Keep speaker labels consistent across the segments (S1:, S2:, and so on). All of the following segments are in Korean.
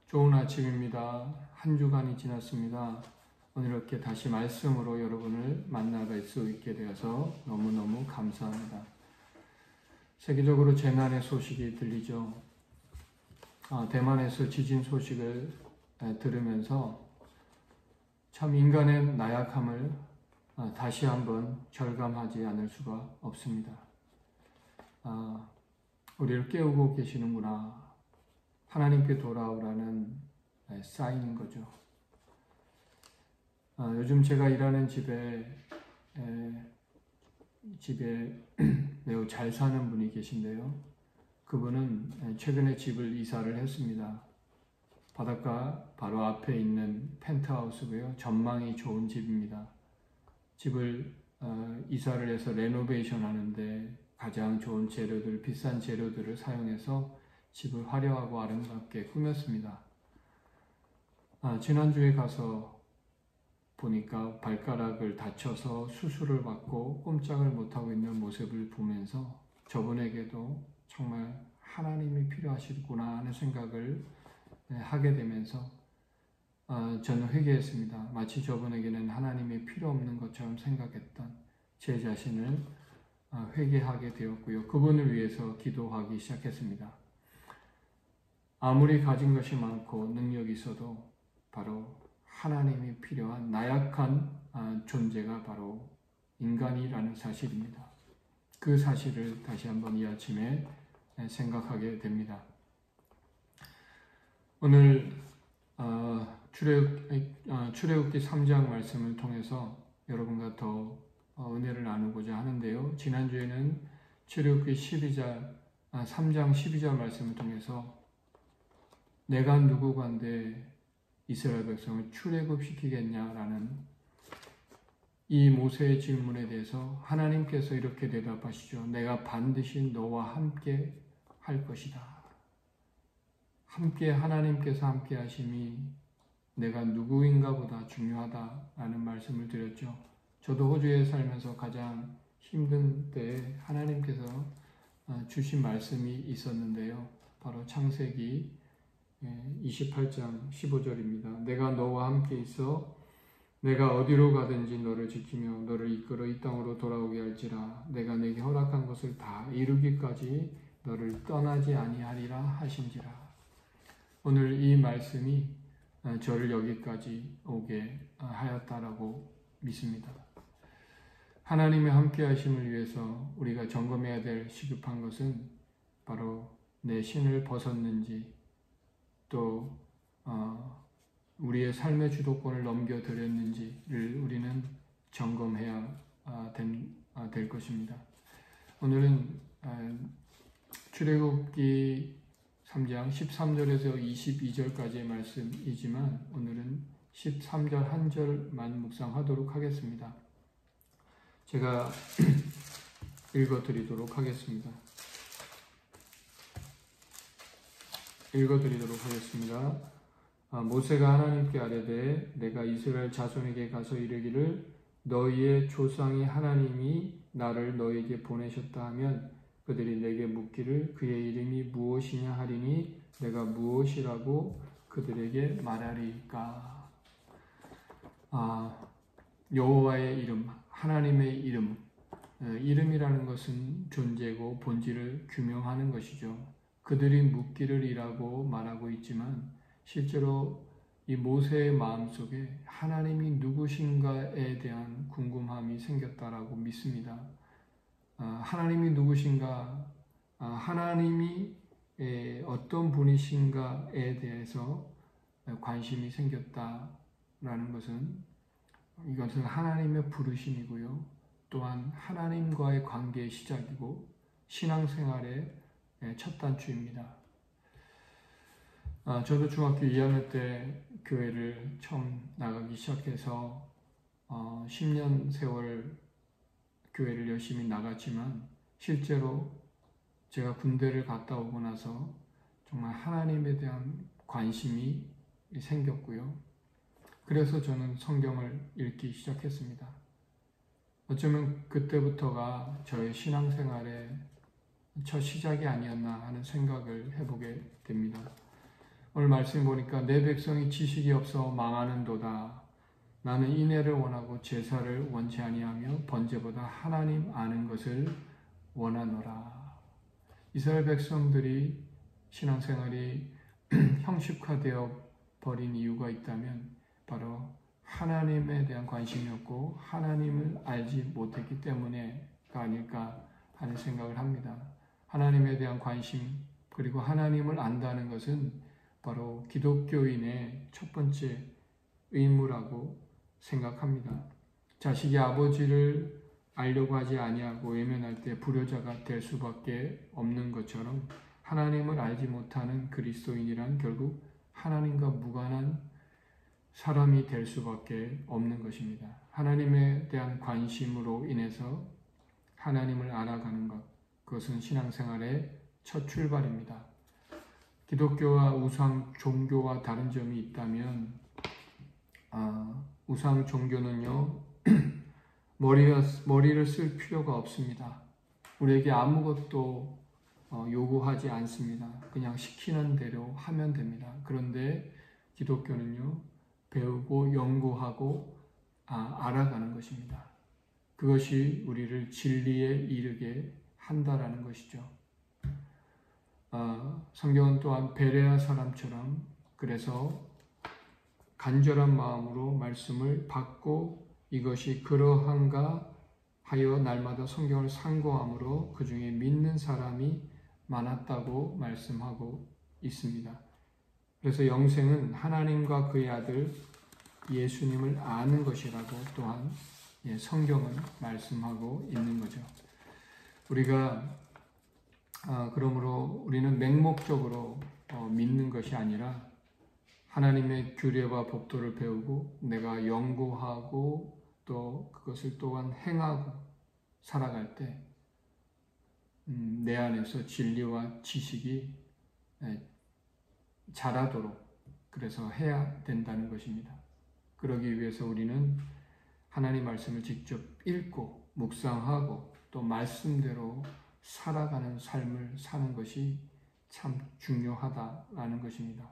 S1: 좋은 아침입니다. 한 주간이 지났습니다. 오늘 이렇게 다시 말씀으로 여러분을 만나뵐 수 있게 되어서 너무너무 감사합니다. 세계적으로 재난의 소식이 들리죠. 대만에서 지진 소식을 들으면서 참 인간의 나약함을 다시 한번 절감하지 않을 수가 없습니다. 우리를 깨우고 계시는구나. 하나님께 돌아오라는 사인인 거죠. 요즘 제가 일하는 집에 매우 잘 사는 분이 계신데요. 그분은 최근에 집을 이사를 했습니다. 바닷가 바로 앞에 있는 펜트하우스고요. 전망이 좋은 집입니다. 집을 이사를 해서 레노베이션 하는데 가장 좋은 재료들, 비싼 재료들을 사용해서 집을 화려하고 아름답게 꾸몄습니다. 지난주에 가서 보니까 발가락을 다쳐서 수술을 받고 꼼짝을 못하고 있는 모습을 보면서 저분에게도 정말 하나님이 필요하시구나 하는 생각을 하게 되면서 저는 회개했습니다. 마치 저분에게는 하나님이 필요 없는 것처럼 생각했던 제 자신을 회개하게 되었고요. 그분을 위해서 기도하기 시작했습니다. 아무리 가진 것이 많고 능력이 있어도 바로 하나님이 필요한 나약한 존재가 바로 인간이라는 사실입니다. 그 사실을 다시 한번 이 아침에 생각하게 됩니다. 오늘 출애굽기 3장 말씀을 통해서 여러분과 더 은혜를 나누고자 하는데요. 지난주에는 출애굽기 3장 12절 말씀을 통해서 내가 누구간데 이스라엘 백성을 출애굽시키겠냐라는 이 모세의 질문에 대해서 하나님께서 이렇게 대답하시죠. 내가 반드시 너와 함께 할 것이다. 함께 하나님께서 함께 하심이 내가 누구인가 보다 중요하다라는 말씀을 드렸죠. 저도 호주에 살면서 가장 힘든 때에 하나님께서 주신 말씀이 있었는데요. 바로 창세기 28장 15절입니다. 내가 너와 함께 있어 내가 어디로 가든지 너를 지키며 너를 이끌어 이 땅으로 돌아오게 할지라. 내가 내게 허락한 것을 다 이루기까지 너를 떠나지 아니하리라 하신지라. 오늘 이 말씀이 저를 여기까지 오게 하였다라고 믿습니다. 하나님의 함께 하심을 위해서 우리가 점검해야 될 시급한 것은 바로 내 신을 벗었는지 또 우리의 삶의 주도권을 넘겨드렸는지를 우리는 점검해야 될 것입니다. 오늘은 출애굽기 3장 13절에서 22절까지의 말씀이지만 오늘은 13절 한 절만 묵상하도록 하겠습니다. 제가 읽어드리도록 하겠습니다. 모세가 하나님께 아뢰되 내가 이스라엘 자손에게 가서 이르기를 너희의 조상의 하나님이 나를 너희에게 보내셨다 하면 그들이 내게 묻기를 그의 이름이 무엇이냐 하리니 내가 무엇이라고 그들에게 말하리까. 여호와의 이름, 하나님의 이름, 이름이라는 것은 존재고 본질을 규명하는 것이죠. 그들이 묻기를 이라고 말하고 있지만 실제로 이 모세의 마음속에 하나님이 누구신가에 대한 궁금함이 생겼다라고 믿습니다. 하나님이 누구신가, 하나님이 어떤 분이신가에 대해서 관심이 생겼다라는 것은 이것은 하나님의 부르심이고요. 또한 하나님과의 관계의 시작이고 신앙생활의 첫 단추입니다. 저도 중학교 2학년 때 교회를 처음 나가기 시작해서 10년 세월 교회를 열심히 나갔지만 실제로 제가 군대를 갔다 오고 나서 정말 하나님에 대한 관심이 생겼고요. 그래서 저는 성경을 읽기 시작했습니다. 어쩌면 그때부터가 저의 신앙생활의 첫 시작이 아니었나 하는 생각을 해보게 됩니다. 오늘 말씀 보니까 내 백성이 지식이 없어 망하는도다. 나는 인애를 원하고 제사를 원치 아니하며 번제보다 하나님 아는 것을 원하노라. 이스라엘 백성들이 신앙생활이 형식화되어 버린 이유가 있다면 바로 하나님에 대한 관심이 없고 하나님을 알지 못했기 때문에가 아닐까 하는 생각을 합니다. 하나님에 대한 관심 그리고 하나님을 안다는 것은 바로 기독교인의 첫 번째 의무라고 생각합니다. 자식이 아버지를 알려고 하지 아니하고 외면할 때 불효자가 될 수밖에 없는 것처럼 하나님을 알지 못하는 그리스도인이란 결국 하나님과 무관한 사람이 될 수밖에 없는 것입니다. 하나님에 대한 관심으로 인해서 하나님을 알아가는 것, 그것은 신앙생활의 첫 출발입니다. 기독교와 우상 종교와 다른 점이 있다면 우상 종교는요 머리를 쓸 필요가 없습니다. 우리에게 아무것도 요구하지 않습니다. 그냥 시키는 대로 하면 됩니다. 그런데 기독교는요 배우고 연구하고 알아가는 것입니다. 그것이 우리를 진리에 이르게 한다라는 것이죠. 성경은 또한 베레아 사람처럼 그래서 간절한 마음으로 말씀을 받고 이것이 그러한가 하여 날마다 성경을 상고함으로 그 중에 믿는 사람이 많았다고 말씀하고 있습니다. 그래서 영생은 하나님과 그의 아들 예수님을 아는 것이라고 또한 성경은 말씀하고 있는 거죠. 우리가 그러므로 우리는 맹목적으로 믿는 것이 아니라 하나님의 규례와 법도를 배우고 내가 연구하고 또 그것을 또한 행하고 살아갈 때 내 안에서 진리와 지식이 자라도록 그래서 해야 된다는 것입니다. 그러기 위해서 우리는 하나님 말씀을 직접 읽고 묵상하고 또 말씀대로 살아가는 삶을 사는 것이 참 중요하다라는 것입니다.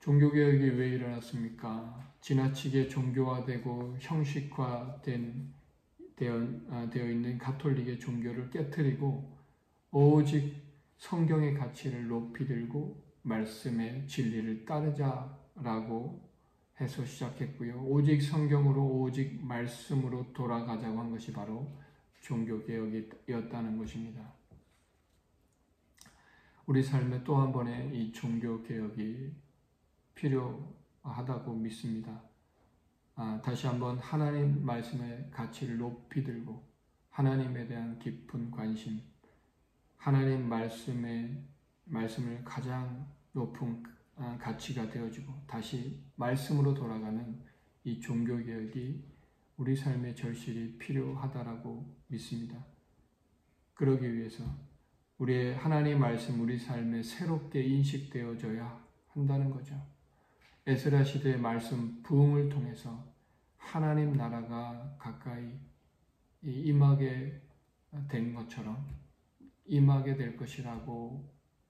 S1: 종교개혁이 왜 일어났습니까? 지나치게 종교화되고 형식화되어 있는 가톨릭의 종교를 깨트리고 오직 성경의 가치를 높이 들고 말씀의 진리를 따르자라고 해서 시작했고요. 오직 성경으로 오직 말씀으로 돌아가자고 한 것이 바로 종교개혁이었다는 것입니다. 우리 삶에 또 한 번의 이 종교개혁이 필요하다고 믿습니다. 다시 한번 하나님 말씀의 가치를 높이 들고 하나님에 대한 깊은 관심, 하나님 말씀을 가장 높은 가치가 되어지고 다시 말씀으로 돌아가는 이 종교개혁이 우리 삶의 절실히 필요하다라고 믿습니다. 그러기 위해서 우리의 하나님 말씀 우리 삶에 새롭게 인식되어져야 한다는 거죠. 에스라 시대의 말씀 부흥을 통해서 하나님 나라가 가까이 임하게 된 것처럼 임하게 될 것이라고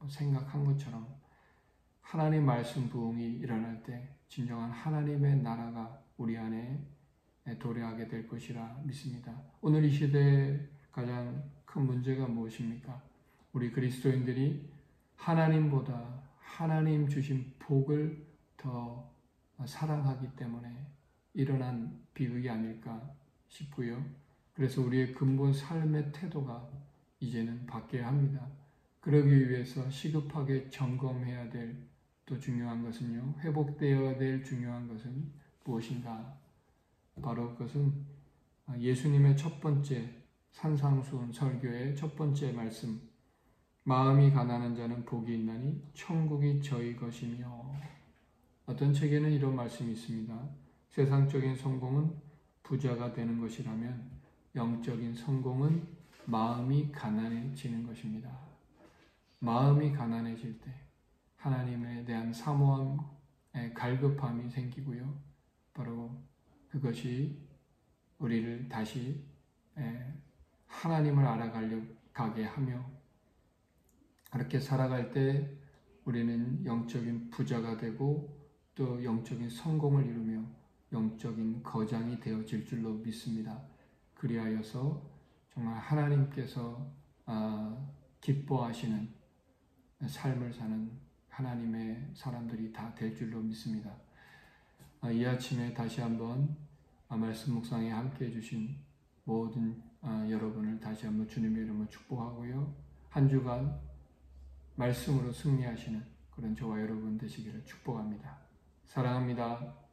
S1: 생각한 것처럼 하나님 말씀 부흥이 일어날 때 진정한 하나님의 나라가 우리 안에 도래하게 될 것이라 믿습니다. 오늘 이 시대의 가장 큰 문제가 무엇입니까? 우리 그리스도인들이 하나님보다 하나님 주신 복을 더 사랑하기 때문에 일어난 비극이 아닐까 싶고요. 그래서 우리의 근본 삶의 태도가 이제는 바뀌어야 합니다. 그러기 위해서 시급하게 점검해야 될 또 중요한 것은요. 회복되어야 될 중요한 것은 무엇인가? 바로 그것은 예수님의 첫 번째 산상수훈 설교의 첫 번째 말씀, 마음이 가난한 자는 복이 있나니 천국이 저희 것이며. 어떤 책에는 이런 말씀이 있습니다. 세상적인 성공은 부자가 되는 것이라면 영적인 성공은 마음이 가난해지는 것입니다. 마음이 가난해질 때 하나님에 대한 사모함, 갈급함이 생기고요. 바로 그것이 우리를 다시 하나님을 알아가게 하며 그렇게 살아갈 때 우리는 영적인 부자가 되고 또 영적인 성공을 이루며 영적인 거장이 되어질 줄로 믿습니다. 그리하여서 정말 하나님께서 기뻐하시는 삶을 사는 하나님의 사람들이 다 될 줄로 믿습니다. 이 아침에 다시 한번 말씀 묵상에 함께 해주신 모든 여러분을 다시 한번 주님의 이름으로 축복하고요. 한 주간 말씀으로 승리하시는 그런 저와 여러분 되시기를 축복합니다. 사랑합니다.